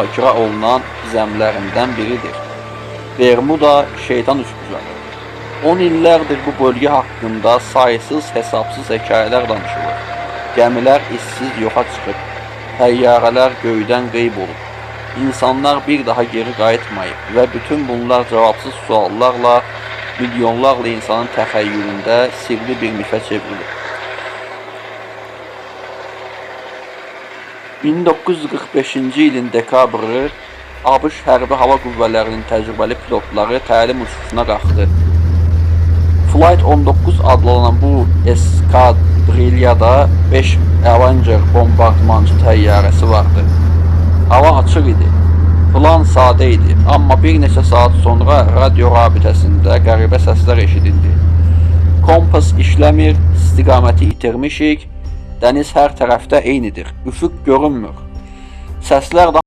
müzakirə olunan gizemlərindən biridir. Bermuda şeytan üslubu. 10 illərdir bu bölge hakkında sayısız hesapsız hekayeler danışılır. Gəmilər işsiz yoxa çıxıb, təyyarələr göydən qeyb olub. İnsanlar bir daha geri qayıtmayıb və bütün bunlar cavabsız suallarla milyonlarla insanın təxəyyülündə sirli bir mifə çevrilib. 1945-ci ilin dekabrı ABŞ Hərbi Hava Qüvvələrinin təcrübəli pilotları təlim uçuşuna qalxdı. Flight 19 adlanan bu eskadrilyada 5 Avenger bombardmançı təyyarəsi vardı. Hava açıq idi. Plan sadə idi, amma bir neçə saat sonra radio rabitəsində qəribə səslər eşidildi. Kompas işləmir, istiqaməti itirmişik, dəniz hər tərəfdə eynidir, üfüq görünmür. Səslər